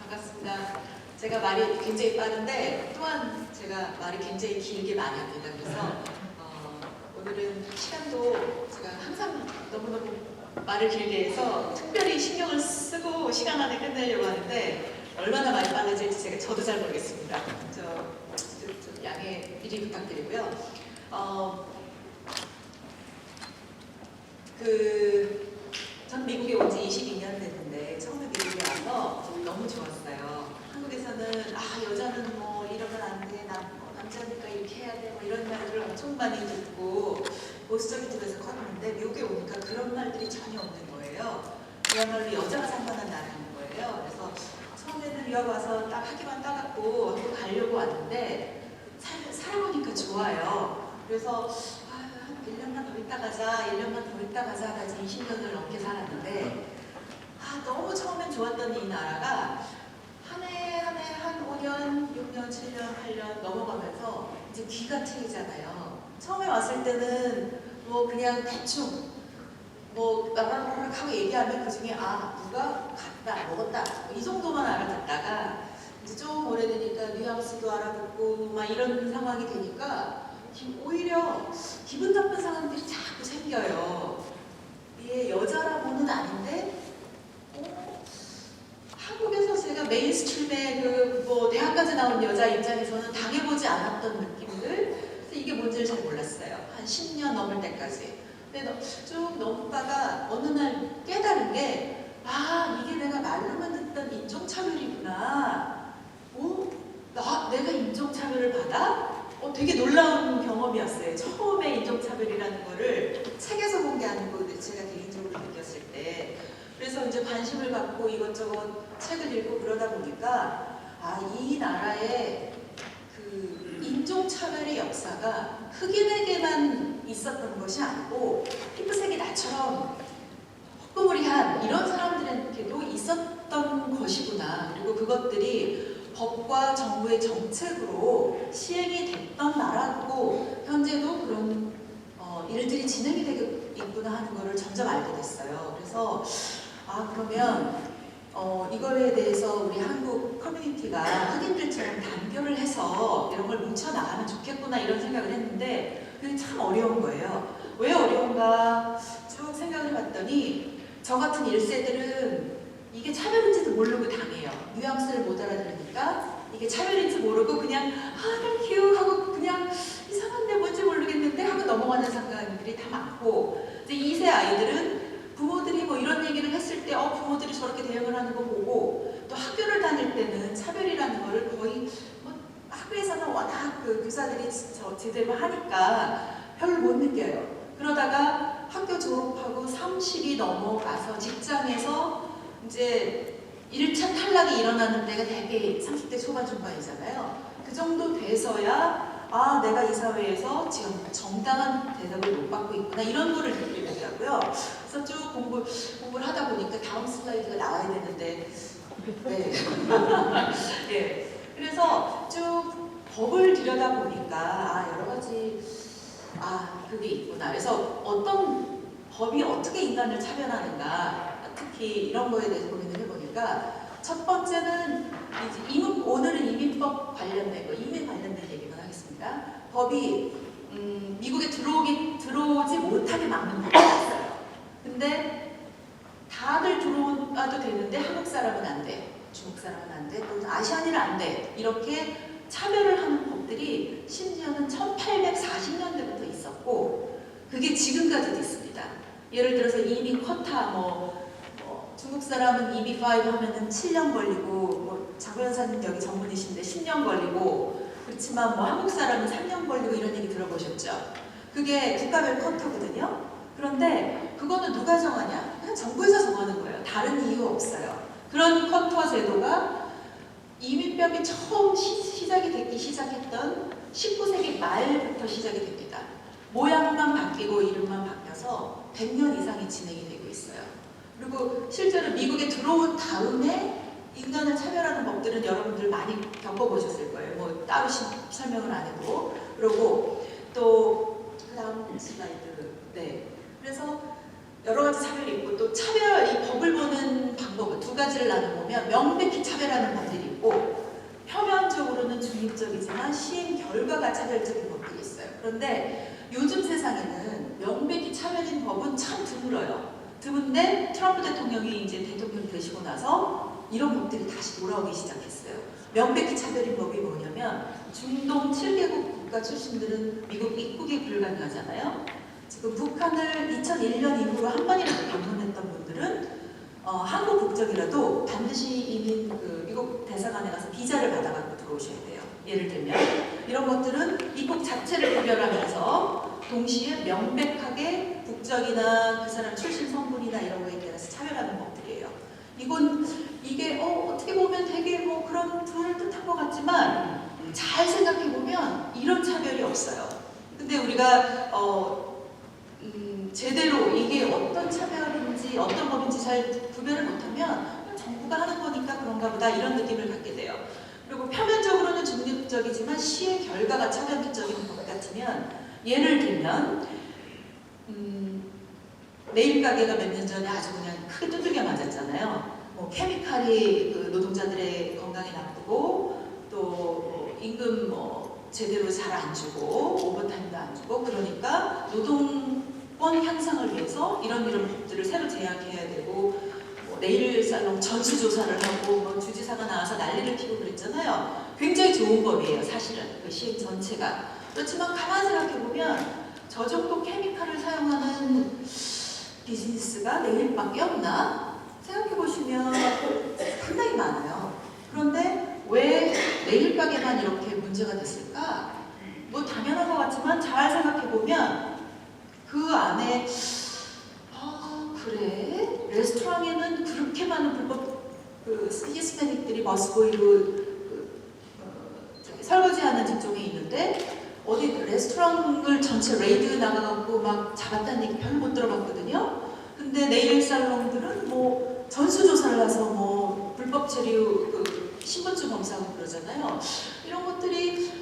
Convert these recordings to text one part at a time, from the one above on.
반갑습니다. 제가 말이 굉장히 빠른데 또한 제가 말이 굉장히 길게 많이 합니다. 그래서 오늘은 시간도 제가 항상 너무너무 말을 길게 해서 특별히 신경을 쓰고 시간 안에 끝내려고 하는데 얼마나 많이 빨라질지 저도 잘 모르겠습니다. 좀 양해 미리 부탁드리고요. 전 미국에 온 지 22년 됐는데 처음에 미국에 와서 너무 좋았어요. 한국에서는 여자는 뭐 이러면 안 돼, 남자니까 이렇게 해야 돼, 뭐 이런 말들을 엄청 많이 듣고 보수적인 집에서 컸는데 미국에 오니까 그런 말들이 전혀 없는 거예요. 그야말로 여자가 상관한 나라인 거예요. 그래서 처음에는 유학 와서 딱 학위만 따갖고 한국 가려고 왔는데 살아보니까 좋아요. 그래서 한 1년만 더 있다 가자, 1년만 더 있다 가자 하다 20년을 넘게 살았는데 너무 처음엔 좋았던 이 나라가 한 해 한 5년, 6년, 7년, 8년 넘어가면서 이제 귀가 트이잖아요. 처음에 왔을 때는 뭐 그냥 대충 뭐 라라라락 하고 얘기하면 그 중에 누가 갔다 먹었다 이 정도만 알아듣다가 이제 좀 오래되니까 뉘앙스도 알아듣고 막 이런 상황이 되니까 오히려 기분 나쁜 상황들이 자꾸 생겨요. 이게 여자라고는 아닌데 한국에서 제가 메인스트림의 뭐 대학까지 나온 여자 입장에서는 당해보지 않았던 느낌들, 그래서 이게 뭔지를 잘 몰랐어요. 한 10년 넘을 때까지. 근데 쭉 넘다가 어느 날 깨달은 게 이게 내가 말로만 듣던 인종차별이구나. 내가 인종차별을 받아? 되게 놀라운 경험이었어요. 처음에 인종차별이라는 거를 책에서 본 게 아니고 제가 개인적으로 느꼈을 때. 그래서 이제 관심을 갖고 이것저것 책을 읽고 그러다 보니까 이 나라의 그 인종차별의 역사가 흑인에게만 있었던 것이 아니고 피부색이 나처럼 헛구무리한 이런 사람들에게도 있었던 것이구나. 그리고 그것들이 법과 정부의 정책으로 시행이 됐던 나라고 현재도 그런 일들이 진행이 되고 있구나 하는 것을 점점 알게 됐어요. 그래서 그러면 이거에 대해서 우리 한국 커뮤니티가 흑인들처럼 단결을 해서 이런 걸 뭉쳐나가면 좋겠구나 이런 생각을 했는데 그게 참 어려운 거예요. 왜 어려운가 쭉 생각을 해봤더니 저 같은 1세들은 이게 차별인지도 모르고 당해요. 뉘앙스를 못 알아들으니까 이게 차별인지 모르고 그냥 땡큐 하고 그냥 이상한데 뭔지 모르겠는데 하고 넘어가는 상관들이 다 많고 이제 2세 아이들은 부모들이 뭐 이런 얘기를 했을 때 부모들이 저렇게 대응을 하는 거 보고 또 학교를 다닐 때는 차별이라는 거를 거의 학교에서는 워낙 그 교사들이 제대로 하니까 별로 못 느껴요. 그러다가 학교 졸업하고 30이 넘어가서 직장에서 이제 1차 탈락이 일어나는 때가 대개 30대 초반 중반이잖아요. 그 정도 돼서야 내가 이 사회에서 지금 정당한 대접을 못 받고 있구나 이런 거를 느끼게 되더라고요. 그래서 쭉 공부를 하다 보니까 다음 슬라이드가 나와야 되는데 네. 네. 그래서 쭉 법을 들여다보니까 여러 가지 그게 있구나. 그래서 어떤 법이 어떻게 인간을 차별하는가 특히 이런 거에 대해서 고민을 해보니까 첫 번째는 오늘은 이민법 관련된 거, 이민 관련된 얘기만 하겠습니다. 법이 미국에 들어오지 못하게 막는 법이 있어요. 근데 다들 들어와도 되는데 한국 사람은 안 돼, 중국 사람은 안 돼, 또 아시아인은 안 돼. 이렇게 차별을 하는 법들이 심지어는 1840년대부터 있었고 그게 지금까지도 있습니다. 예를 들어서 이민 쿼타 중국 사람은 EB5 하면은 7년 걸리고 장 변호사님 여기 전문이신데 10년 걸리고 그렇지만 한국 사람은 3년 걸리고 이런 얘기 들어보셨죠? 그게 국가별 쿼터거든요. 그런데 그거는 누가 정하냐? 그냥 정부에서 정하는 거예요. 다른 이유 없어요. 그런 쿼터 제도가 이민법이 처음 시작이 되기 시작했던 19세기 말부터 시작이 됩니다. 모양만 바뀌고 이름만 바뀌어서 100년 이상이 진행이 되고 있어요. 그리고 실제로 미국에 들어온 다음에 인간을 차별하는 법들은 여러분들 많이 겪어보셨을 거예요. 따로 설명을 안 해도. 그리고 또 그 다음 슬라이드. 네. 그래서 여러 가지 차별이 있고 또 차별, 이 법을 보는 방법은 두 가지를 나눠보면 명백히 차별하는 법들이 있고 표면적으로는 중립적이지만 시행 결과가 차별적인 법들이 있어요. 그런데 요즘 세상에는 명백히 차별인 법은 참 드물어요. 드문데 트럼프 대통령이 이제 대통령이 되시고 나서 이런 법들이 다시 돌아오기 시작했어요. 명백히 차별인 법이 뭐냐면 중동 7개국 국가 출신들은 미국 입국이 불가능하잖아요. 지금 북한을 2001년 이후로 한 번이라도 방문했던 분들은 한국 국적이라도 반드시 이민 미국 대사관에 가서 비자를 받아갖고 들어오셔야 돼요. 예를 들면 이런 것들은 입국 자체를 구별하면서 동시에 명백하게 국적이나 그 사람 출신 성분이나 이런 거에 대해서 차별하는 법들이에요. 이게 어떻게 보면 되게 뭐 그런 그럴듯한 것 같지만 잘 생각해 보면 이런 차별이 없어요. 근데 우리가 제대로 이게 어떤 차별인지 어떤 법인지 잘 구별을 못하면 그냥 정부가 하는 거니까 그런가 보다 이런 느낌을 갖게 돼요. 그리고 표면적으로는 중립적이지만 시의 결과가 차별적인 것 같으면 예를 들면 네일 가게가 몇 년 전에 아주 그냥 크게 두들겨 맞았잖아요. 뭐 케미칼이 그 노동자들의 건강에 나쁘고 또 임금 제대로 잘 안 주고 오버타임도 안 주고 그러니까 노동권 향상을 위해서 이런 법들을 새로 제약해야 되고 네일 살롱 전수 조사를 하고 주지사가 나와서 난리를 피고 그랬잖아요. 굉장히 좋은 법이에요, 사실은 그 시행 전체가. 그렇지만 가만히 생각해 보면 저 정도 케미칼을 사용하는 비즈니스가 네일밖에 없나? 생각해 보시면 상당히 많아요. 그런데 왜 네일 가게만 이렇게 문제가 됐을까? 뭐 당연한 것 같지만 잘 생각해 보면 그 안에 그래? 레스토랑에는 그렇게 많은 불법 히스패닉들이 버스보이로 설거지하는 직종에 있는데 어디 레스토랑을 전체 레이드 나가갖고 막 잡았다는 얘기 별로 못 들어봤거든요. 근데 네일 살롱들은 뭐 전수조사를 해서 뭐 불법 체류 신분증 검사하고 그러잖아요. 이런 것들이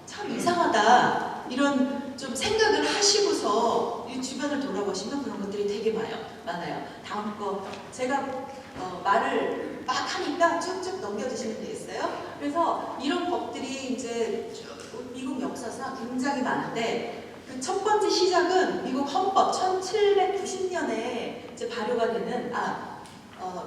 참 이상하다 이런 좀 생각을 하시고서 이 주변을 돌아보시면 그런 것들이 되게 많아요. 다음 거 제가 말을 막 하니까 쭉쭉 넘겨주시면 되겠어요. 그래서 이런 법들이 이제 미국 역사상 굉장히 많은데 그 첫 번째 시작은 미국 헌법 1790년에 이제 발효가 되는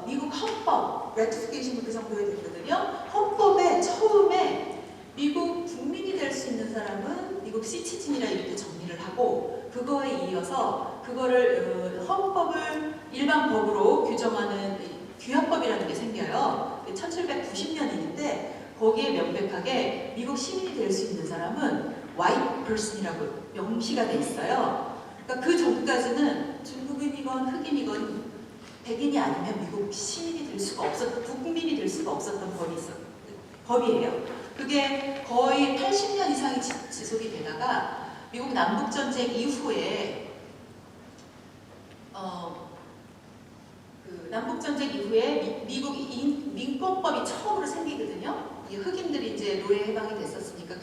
미국 헌법 레티피케이션이 그 정도에 됐거든요. 헌법에 처음에 미국 국민이 될 수 있는 사람은 미국 시티즌이라 이렇게 정리를 하고 그거에 이어서 그거를 헌법을 일반 법으로 규정하는 규약법이라는 게 생겨요. 1790년인데 거기에 명백하게 미국 시민이 될 수 있는 사람은 white person이라고 명시가 돼 있어요. 그러니까 그 전까지는 중국인이건 흑인이건 백인이 아니면 미국 시민이 될 수가 없었던, 국민이 될 수가 없었던 법이에요. 그게 거의 80년 이상이 지속이 되다가 미국 남북전쟁 이후에 남북전쟁 이후에 미국 민권법이 처음으로 생기거든요. 이 흑인들이 이제 노예 해방이 됐었으니까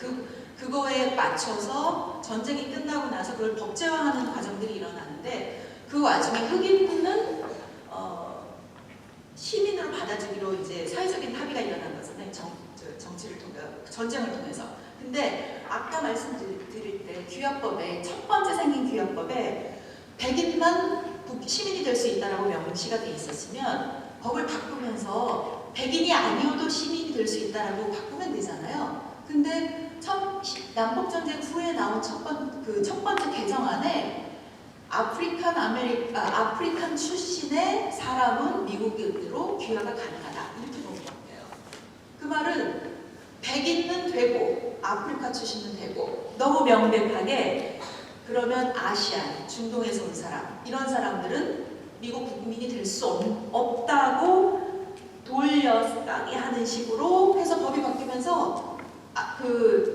그거에 맞춰서 전쟁이 끝나고 나서 그걸 법제화하는 과정들이 일어나는데 그 와중에 흑인은 시민으로 받아주기로 이제 사회적인 합의가 일어난 거잖아요. 정치를 통해 전쟁을 통해서. 근데 아까 말씀드릴 때 규약법에 첫 번째 생긴 규약법에 백인만 시민이 될 수 있다라고 명시가 돼 있었으면 법을 바꾸면서 백인이 아니어도 시민이 될 수 있다라고 바꾸면 되잖아요. 근데 남북전쟁 후에 나온 첫 번째 개정안에 아프리칸 출신의 사람은 미국인으로 귀화가 가능하다 이렇게 놓은 거예요. 그 말은 백인은 되고 아프리카 출신은 되고 너무 명백하게 그러면 아시안, 중동에서 온 사람 이런 사람들은 미국 국민이 될 수 없다고 돌려쓰기 하는 식으로 해서 법이 바뀌면서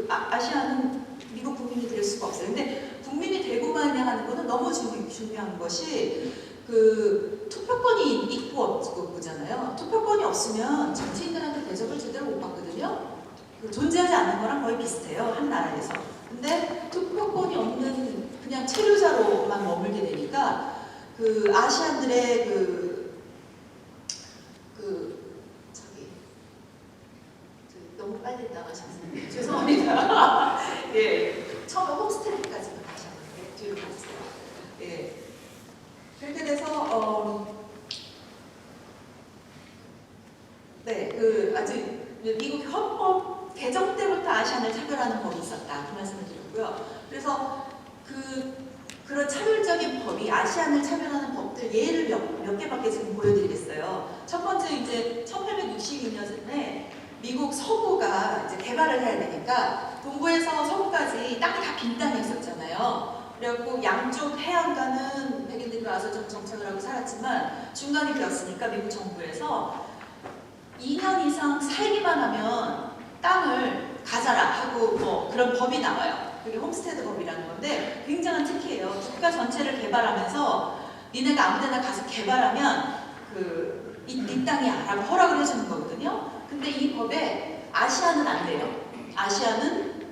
아시아는 미국 국민이 될 수가 없어요. 근데 국민이 되고 마냐 하는 거는 너무 중요한 것이 투표권이 있고 없고잖아요. 투표권이 없으면 정치인들한테 대접을 제대로 못 받거든요. 존재하지 않는 거랑 거의 비슷해요. 한 나라에서. 근데 투표권이 없는 그냥 체류자로만 머물게 되니까 그 아시안들의 너무 빨리 나가셨어요. 죄송합니다. 예, 처음에 홈스테이까지만 다시 한번 뒤로 가주세요. 예, 그렇게 돼서 네, 아주 미국 헌법 개정 때부터 아시안을 차별하는 법이 있었다. 그 말씀을 드렸고요. 그래서 그런 차별적인 법이 아시안을 차별하는 법들 예를 몇 개밖에 지금 보여드리겠어요. 첫 번째 이제 1862년에 미국 서부가 이제 개발을 해야 되니까 동부에서 서부까지 땅이 다 빈 땅이었었잖아요. 그래갖고 양쪽 해안가는 백인들이 와서 좀 정착을 하고 살았지만 중간이 비었으니까 미국 정부에서 2년 이상 살기만 하면 땅을 가져라 하고 뭐 그런 법이 나와요. 그게 홈스테드 법이라는 건데 굉장한 특혜예요. 국가 전체를 개발하면서 니네가 아무데나 가서 개발하면 이 땅이야 라고 허락을 해주는 거거든요. 근데 이 법에 아시아는 안 돼요. 아시아는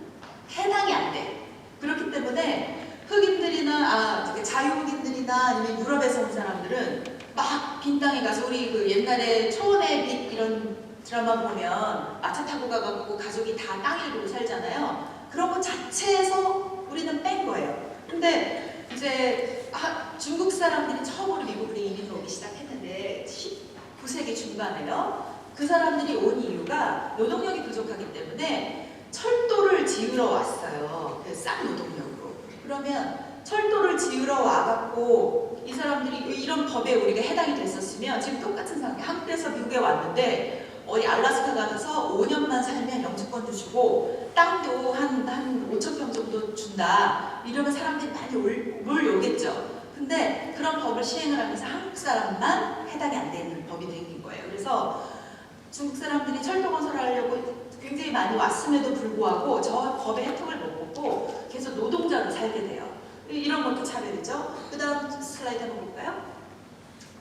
해당이 안 돼. 그렇기 때문에 흑인들이나 자유흑인들이나 아니면 유럽에서 온 사람들은 막 빈 땅에 가서 우리 옛날에 초원의 빛 이런 드라마 보면 마차 타고 가갖고 가족이 다 땅을 두고 살잖아요. 그런 것 자체에서 우리는 뺀 거예요. 근데 이제 중국 사람들이 처음으로 미국으로 이민을 오기 시작했는데 19세기 중반에요. 그 사람들이 온 이유가 노동력이 부족하기 때문에 철도를 지으러 왔어요. 싼 노동력으로. 그러면 철도를 지으러 와갖고 이 사람들이 이런 법에 우리가 해당이 됐었으면 지금 똑같은 상황이 한국에서 미국에 왔는데 어디 알라스카 가서 5년만 살면 영주권도 주고 땅도 한 5천 평 정도 준다. 이러면 사람들이 많이 몰려오겠죠. 근데 그런 법을 시행을 하면서 한국 사람만 해당이 안 되는 법이 생긴 거예요. 그래서 중국 사람들이 철도 건설을 하려고 굉장히 많이 왔음에도 불구하고 저 법의 혜택을 못 보고 계속 노동자로 살게 돼요. 이런 것도 차별이죠. 그 다음 슬라이드 한번 볼까요?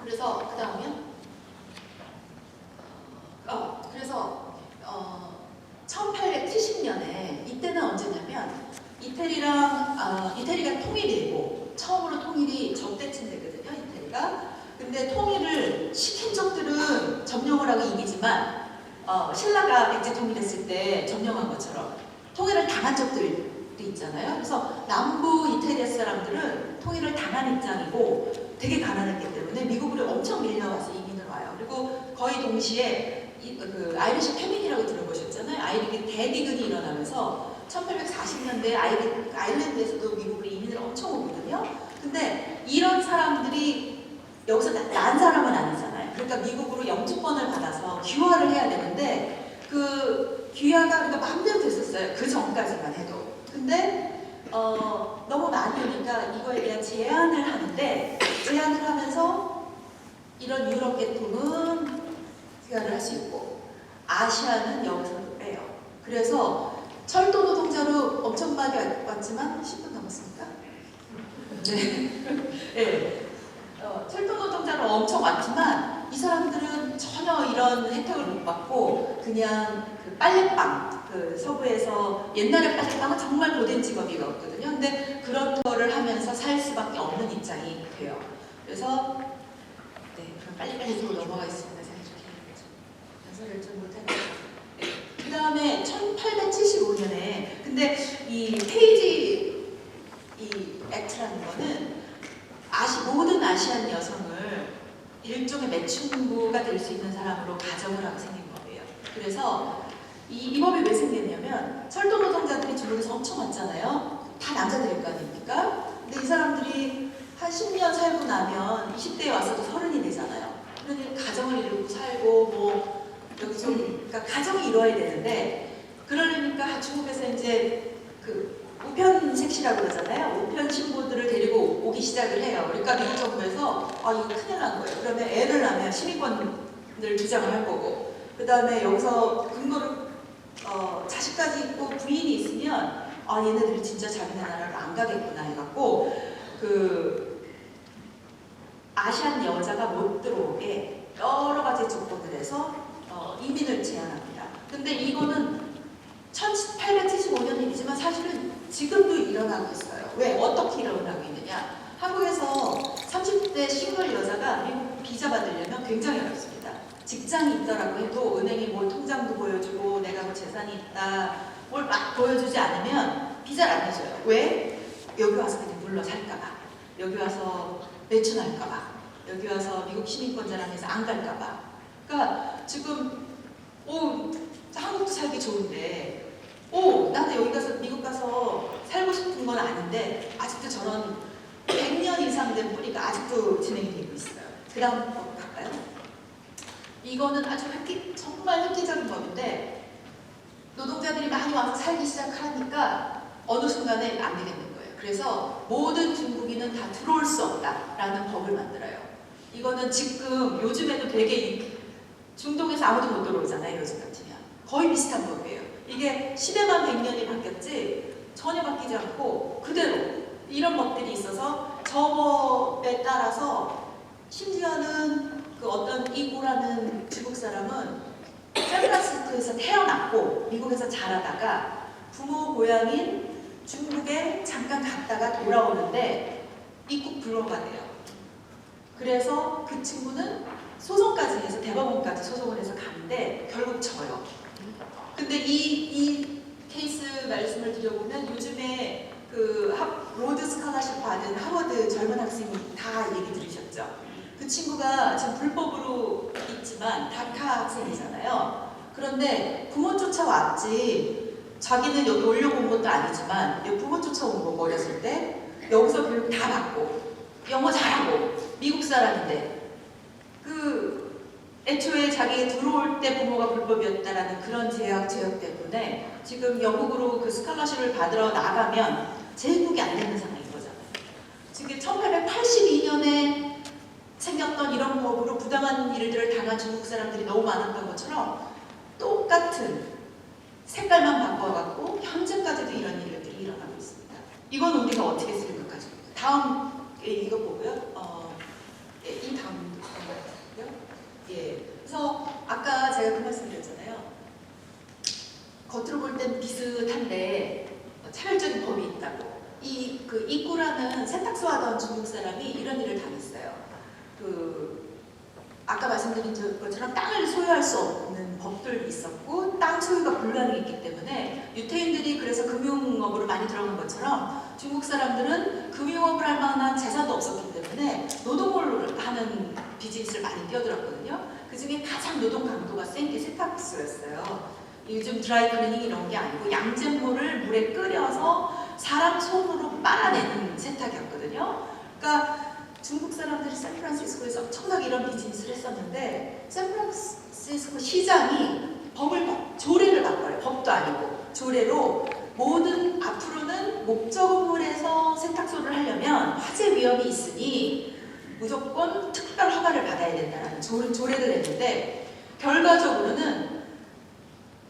그래서 그 다음이요. 그래서 1870년에 이때는 언제냐면 이태리가 통일이고 처음으로 통일이 적대친 되거든요. 이태리가. 근데 통일을 시킨 적들은 점령을 하고 이기지만 신라가 백제 통일했을 때 점령한 것처럼 통일을 당한 적들이 있잖아요. 그래서 남부 이태리 사람들은 통일을 당한 입장이고 되게 가난했기 때문에 미국으로 엄청 밀려와서 이민을 와요. 그리고 거의 동시에 아이리시 패민이라고 들어보셨잖아요. 아이리시 대기근이 일어나면서 1840년대에 아일랜드에서도 미국으로 이민을 엄청 오거든요. 근데 이런 사람들이 여기서 난 사람은 아니잖아요. 그러니까 미국으로 영주권을 받아서 귀화를 해야 되는데 그 귀화가 그러니까 마음대로 됐었어요. 그 전까지만 해도. 근데 너무 많이 오니까 이거에 대한 제한을 하는데 제한을 하면서 이런 유럽 계통은 귀화를 할 수 있고 아시아는 여기서도 빼요. 그래서 철도 노동자로 엄청 많이 왔지만 10분 남았습니까? 네. 네. 철도 노동자로 엄청 왔지만 이 사람들은 전혀 이런 혜택을 못 받고 그냥 빨래방 서부에서 옛날에 빨래방은 정말 고된 직업이 없거든요. 근데 그런 거를 하면서 살 수밖에 없는 입장이 돼요. 그래서 네, 그럼 빨리빨리 넘어가 있습니다. 연설을 좀 못하겠어요. 그 다음에 1875년에 근데 이 페이지 액트라는 거는 모든 아시안 여성을 일종의 매춘부가 될 수 있는 사람으로 가정을 하고 생긴 법이에요. 그래서 이 법이 왜 생겼냐면 철도 노동자들이 중국에서 엄청 왔잖아요. 다 남자들일 거 아닙니까? 근데 이 사람들이 한 10년 살고 나면 20대에 와서도 30이 되잖아요. 그러니 가정을 이루고 살고 뭐 여기 그러니까 가정이 이루어야 되는데 그러려니까 중국에서 이제 우편 색시라고 그러잖아요. 우편 신부들을 데리고 오기 시작을 해요. 그러니까 미국 정부에서 이거 큰일 난 거예요. 그러면 애를 낳으면 시민권을 주장을 할 거고 그 다음에 여기서 근거를 자식까지 있고 부인이 있으면 얘네들이 진짜 자기네 나라를 안 가겠구나 해갖고 아시안 여자가 못 들어오게 여러 가지 조건을 해서 이민을 제한합니다. 근데 이거는 1875년 일이지만 사실은 지금도 일어나고 있어요. 왜? 어떻게 일어나고 있느냐? 한국에서 30대 싱글 여자가 미국 비자 받으려면 굉장히 어렵습니다. 직장이 있더라고 해도 은행에 뭐 통장도 보여주고 내가 뭐 재산이 있다 뭘 막 보여주지 않으면 비자를 안 내줘요. 왜? 여기 와서 그냥 물러 살까봐, 여기 와서 매춘할까봐, 여기 와서 미국 시민권자랑 해서 안 갈까봐. 그러니까 지금 한국도 살기 좋은데 나는 여기 가서 미국 가서 살고 싶은 건 아닌데 아직도 저런 100년 이상 된 뿌리가 아직도 진행이 되고 있어요. 그 다음 법 갈까요? 이거는 아주 정말 획기적인 법인데 노동자들이 많이 와서 살기 시작하니까 어느 순간에 안 되겠는 거예요. 그래서 모든 중국인은 다 들어올 수 없다라는 법을 만들어요. 이거는 지금 요즘에도 되게 중동에서 아무도 못 들어오잖아요. 요즘 같으면 거의 비슷한 법이에요. 이게 시대만 100년이 바뀌었지 전혀 바뀌지 않고 그대로 이런 법들이 있어서 저 법에 따라서 심지어는 그 어떤 이고라는 중국 사람은 샌프란시스코에서 태어났고 미국에서 자라다가 부모 고향인 중국에 잠깐 갔다가 돌아오는데 입국 불허가 돼요. 그래서 그 친구는 소송까지 해서 대법원까지 소송을 해서 가는데 결국 져요. 근데 이 케이스 말씀을 드려보면 요즘에 그 로드 스칼라십 받은 하버드 젊은 학생이 다 얘기 들으셨죠? 그 친구가 지금 불법으로 있지만 다카 학생이잖아요. 그런데 부모 쫓아왔지 자기는 여기 오려고 온 것도 아니지만 부모 쫓아온 거고 어렸을 때 여기서 교육 다 받고 영어 잘하고 미국 사람인데 애초에 자기 들어올 때 부모가 불법이었다라는 그런 제약 때문에 지금 영국으로 그 스칼라십을 받으러 나가면 재입국이 안 되는 상황인 거잖아요. 지금 1882년에 생겼던 이런 법으로 부당한 일들을 당한 중국 사람들이 너무 많았던 것처럼 똑같은 색깔만 바꿔갖고 현재까지도 이런 일들이 일어나고 있습니다. 이건 우리가 어떻게 생각하죠? 다음 이거 보고요. 이 다음 그래서 아까 제가 그 말씀드렸잖아요. 겉으로 볼 땐 비슷한데 차별적인 법이 있다고. 이꾸라는 세탁소 하던 중국 사람이 이런 일을 당했어요. 아까 말씀드린 것처럼 땅을 소유할 수 없는 법들이 있었고 땅 소유가 불가능했기 때문에 유태인들이 그래서 금융업으로 많이 들어간 것처럼 중국 사람들은 금융업을 할 만한 재산도 없었기 때문에 노동을 하는 비즈니스를 많이 뛰어들었거든요. 그 중에 가장 노동 강도가 센 게 세탁소였어요. 요즘 드라이클리닝 이런 게 아니고 양잿물을 물에 끓여서 사람 손으로 빨아내는 세탁이었거든요. 그러니까 중국 사람들이 샌프란시스코에서 엄청나게 이런 비즈니스를 했었는데 샌프란시스코 시장이 조례를 바꿔요. 법도 아니고 조례로 모든 앞으로는 목적 건물에서 세탁소를 하려면 화재 위험이 있으니 무조건 특별 허가를 받아야 된다는 조례를 냈는데 결과적으로는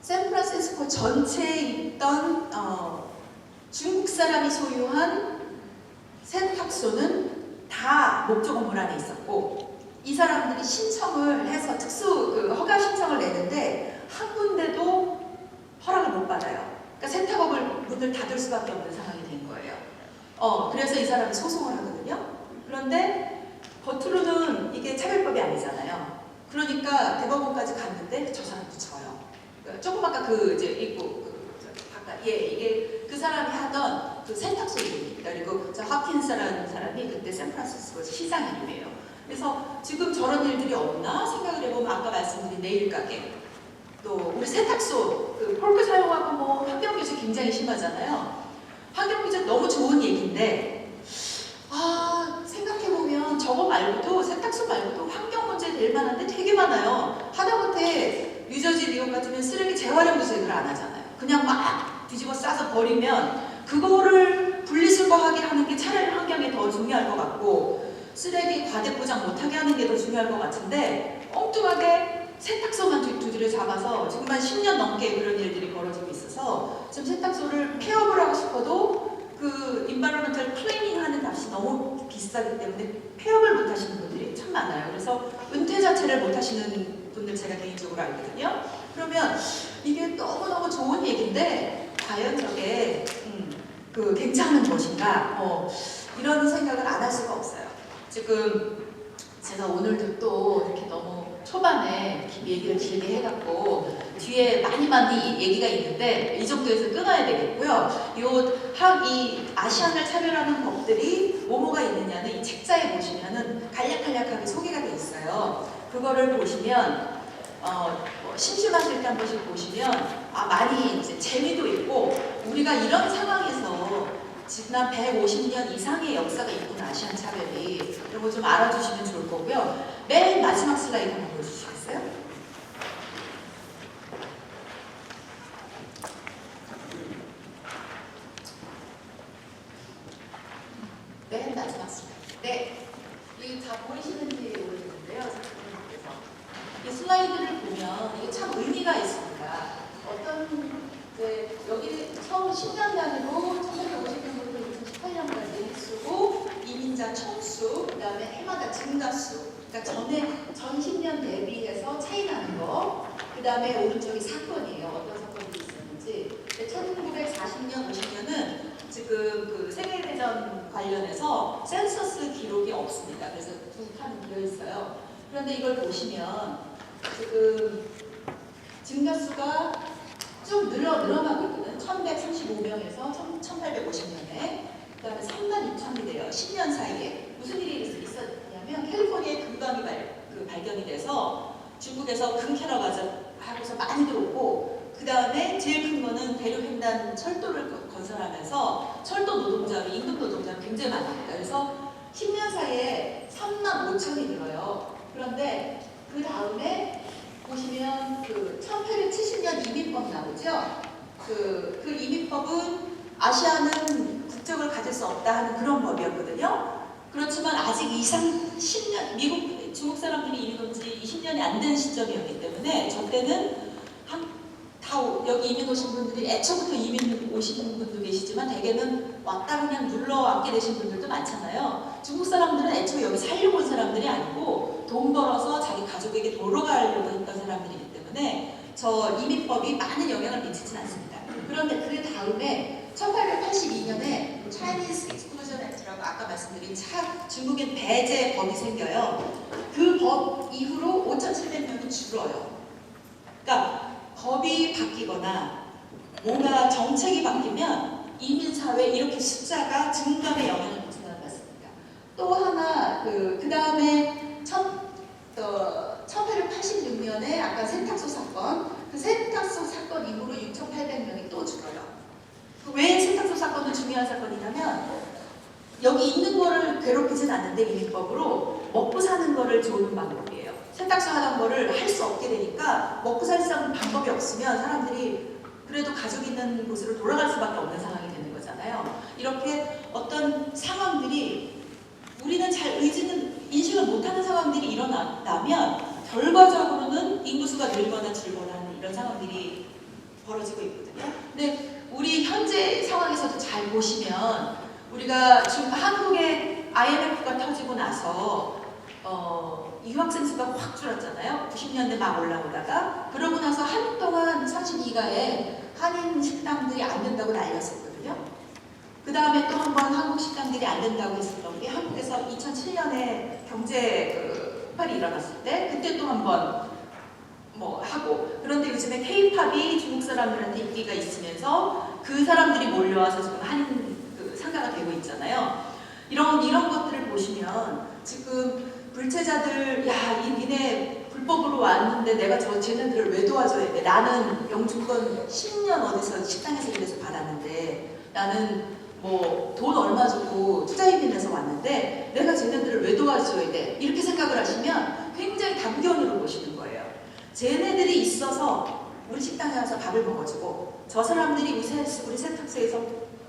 샌프란시스코 전체에 있던 중국 사람이 소유한 세탁소는 다 목적 건물 안에 있었고 이 사람들이 신청을 해서 허가 신청을 내는데 한 군데도 허락을 못 받아요. 그러니까 세탁업을 문을 닫을 수밖에 없는 상황이 된 거예요. 그래서 이 사람이 소송을 하거든요. 그런데 겉으로는 이게 차별법이 아니잖아요. 그러니까 대법원까지 갔는데 저 사람도 져요. 그러니까 조금 아까 이게 그 사람이 하던 그 세탁소 이름입니다. 그리고 저 하킨스라는 사람이 그때 샌프란시스코 시장 이름이에요. 그래서 지금 저런 일들이 없나 생각을 해보면 아까 말씀드린 네일 가게, 또 우리 세탁소 폴크 사용하고 뭐 환경규제 굉장히 심하잖아요. 환경규제 너무 좋은 얘기인데 생각해보면 저거 말고도 세탁소 말고도 환경 문제 될 만한데 되게 많아요. 하다못해 뉴저지 미국 같으면 쓰레기 재활용 규제를 안 하잖아요. 그냥 막 뒤집어 싸서 버리면 그거를 분리수거하게 하는 게 차라리 환경에 더 중요할 것 같고 쓰레기 과대포장 못하게 하는 게 더 중요할 것 같은데 엉뚱하게 세탁소만 두드려 잡아서 지금 한 10년 넘게 그런 일들이 벌어지고 있어서 지금 세탁소를 폐업을 하고 싶어도 그 인바이러먼털 클리닝 하는 값이 너무 비싸기 때문에 폐업을 못 하시는 분들이 참 많아요. 그래서 은퇴 자체를 못 하시는 분들 제가 개인적으로 알거든요. 그러면 이게 너무너무 좋은 얘기인데 과연 저게 괜찮은 것인가 이런 생각을 안 할 수가 없어요. 지금 제가 오늘도 또 이렇게 너무 초반에 얘기를 길게 해갖고 뒤에 많이 얘기가 있는데 이 정도에서 끊어야 되겠고요. 이 아시안을 차별하는 법들이 뭐가 있느냐는 이 책자에 보시면은 간략하게 소개가 돼 있어요. 그거를 보시면 심심하실 때 한 번씩 보시면 많이 이제 재미도 있고 우리가 이런 상황에서 지난 150년 이상의 역사가 있구나 아시안 차별이 이런 거 좀 알아주시면 좋을 거고요. 맨 마지막 슬라이드 한번 보여주시겠어요? 맨 마지막 슬라이드. 네, 이게 다 보이시는지 모르겠는데요. 이 슬라이드를 보면 이게 참 의미가 있습니다. 여기 처음 10년 단위로 1950년부터 2018년까지 횟수고 이민자 총수, 그 다음에 해마다 증가수, 그러니까 전 10년 대비해서 차이 나는 거, 그 다음에 오른쪽이 사건이에요. 어떤 사건이 있었는지. 1940년, 50년은 지금 그 세계대전 관련해서 센서스 기록이 없습니다. 그래서 두 칸이 비어 있어요. 그런데 이걸 보시면 지금 증가수가 쭉 늘어나고 있거든. 1135명에서 1850년에 그 다음에 32,000이 돼요. 10년 사이에. 무슨 일이 있었냐면 캘리포니아에 금광이 발견이 돼서 중국에서 금캐러 하고서 많이 들어오고 그 다음에 제일 큰 거는 대륙횡단 철도를 건설하면서 철도 노동자로 임금 노동자가 굉장히 많습니다. 그래서 10년 사이에 35,000이 늘어요. 그런데 그 다음에 보시면 그 1870년 이민법 나오죠. 그 이민법은 아시아는 국적을 가질 수 없다 하는 그런 법이었거든요. 그렇지만 아직 10년, 중국 사람들이 이민 온 지 20년이 안 된 시점이었기 때문에 저 때는 여기 이민 오신 분들이 애초부터 이민 오신 분도 계시지만 대개는 왔다 그냥 눌러 앉게 되신 분들도 많잖아요. 중국 사람들은 애초에 여기 살려고 온 사람들이 아니고 돈 벌어서 자기 가족에게 돌아가려고 했던 사람들이기 때문에 저 이민법이 많은 영향을 미치진 않습니다. 그런데 그 다음에 1882년에 Chinese Exclusion Act라고 아까 말씀드린 중국인 배제 법이 생겨요. 그 법 이후로 5,700명이 줄어요. 그러니까 법이 바뀌거나 뭔가 정책이 바뀌면 이민사회 이렇게 숫자가 증감에 영향을 미친다는 말씀입니다. 또 하나 그 다음에 1886년에 아까 세탁소 사건, 그 세탁소 사건 이후로 6,800명이 또 줄어요. 왜 세탁소 사건은 중요한 사건이냐면 여기 있는 거를 괴롭히진 않는데 이민법으로 먹고 사는 거를 좋은 방법이에요. 세탁소 하던 거를 할 수 없게 되니까 먹고 살 수 없는 방법이 없으면 사람들이 그래도 가족 있는 곳으로 돌아갈 수밖에 없는 상황이 되는 거잖아요. 이렇게 어떤 상황들이 우리는 잘 인식을 못하는 상황들이 일어나면 결과적으로는 인구수가 늘거나 줄거나 하는 이런 상황들이 벌어지고 있거든요. 근데 우리 현재 상황에서도 잘 보시면 우리가 지금 한국의 IMF가 터지고 나서 유학생 수가 확 줄었잖아요. 90년대 막 올라오다가 그러고 나서 한 동안 32가에 한인 식당들이 안 된다고 난리였었거든요. 그 다음에 또 한 번 한국 식당들이 안 된다고 했었던 게 한국에서 2007년에 경제 폭발이 일어났을 때 그때 또 한 번 하고 그런데 요즘에 K-팝이 중국 사람들한테 인기가 있으면서 그 사람들이 몰려와서 지금 한인 상가가 되고 있잖아요. 이런 것들을 보시면 지금 불체자들 니네 불법으로 왔는데 내가 쟤네들을 왜 도와줘야 돼? 나는 영주권 10년 어디서 식당에서 일해서 받았는데 나는 돈 얼마 주고 투자이민에서 왔는데 내가 쟤네들을 왜 도와줘야 돼? 이렇게 생각을 하시면 굉장히 단견으로 보시는 거예요. 쟤네들이 있어서 우리 식당에 와서 밥을 먹어주고 저 사람들이 우리 세탁소에서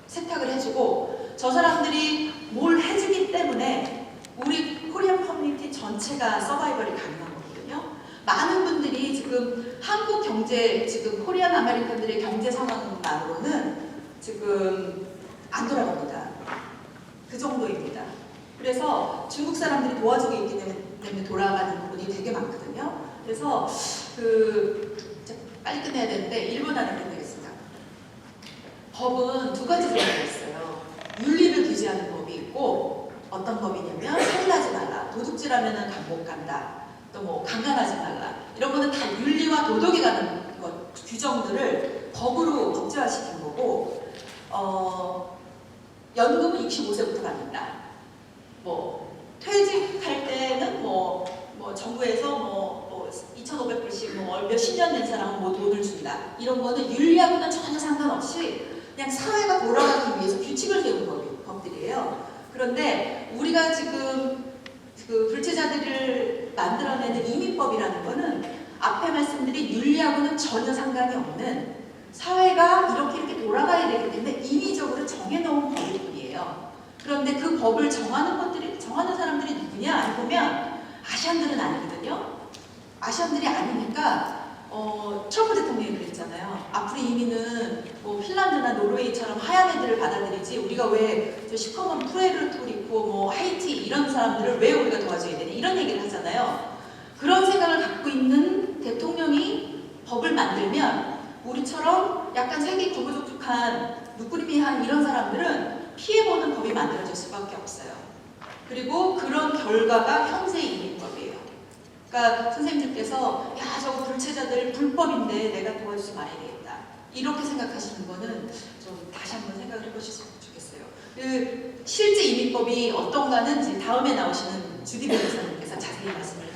세탁을 해주고 저 사람들이 뭘 해주기 때문에 우리 코리안 커뮤니티 전체가 서바이벌이 가능한 거거든요. 많은 분들이 지금 한국 경제, 지금 코리안 아메리칸들의 경제 상황만으로는 지금 안 돌아갑니다. 그 정도입니다. 그래서 중국 사람들이 도와주고 있기 때문에 돌아가는 부분이 되게 많거든요. 그래서 빨리 끝내야 되는데 1분 안에 끝내겠습니다. 법은 두 가지 종류가 있어요. 윤리를 규제하는 법이 있고 어떤 법이냐면 살인하지 말라, 도둑질하면은 감옥 간다, 또 뭐 강간하지 말라, 이런 거는 다 윤리와 도덕에 관한 것, 규정들을 법으로 법제화시킨 거고, 연금은 65세부터 받는다. 뭐 퇴직할 때는 뭐 정부에서 2,500불씩 몇십 년 된 사람은 뭐 돈을 준다. 이런 거는 윤리하고는 전혀 상관없이 그냥 사회가 돌아가기 위해서 규칙을 세운 법들이에요. 그런데 우리가 지금 그 불체자들을 만들어내는 이민법이라는 거는 앞에 말씀드린 윤리하고는 전혀 상관이 없는, 사회가 이렇게 돌아가야 되기 때문에 인위적으로 정해놓은 법일 뿐이에요. 그런데 그 법을 정하는 사람들이 누구냐 보면 아시안들은 아니거든요. 아시안들이 아니니까 트럼프 대통령이 그랬잖아요. 앞으로 이민은 뭐 핀란드나 노르웨이처럼 하얀 애들을 받아들이지, 우리가 왜 저 시커먼 푸에르토리코, 뭐 하이티 이런 사람들을 왜 우리가 도와줘야 되냐, 이런 얘기를 하잖아요. 그런 생각을 갖고 있는 대통령이 법을 만들면 우리처럼 약간 색이 거무족족한 누꾸리미한 이런 사람들은 피해보는 법이 만들어질 수밖에 없어요. 그리고 그런 결과가 현재 이민법이에요. 그러니까 선생님들께서 야, 저거 불체자들 불법인데 내가 도와주지 말아야 되겠다, 이렇게 생각하시는 거는 좀 다시 한번 생각을 해보셨으면 좋겠어요. 그 실제 이민법이 어떤가는 이제 다음에 나오시는 주디 변호사님께서 자세히 말씀을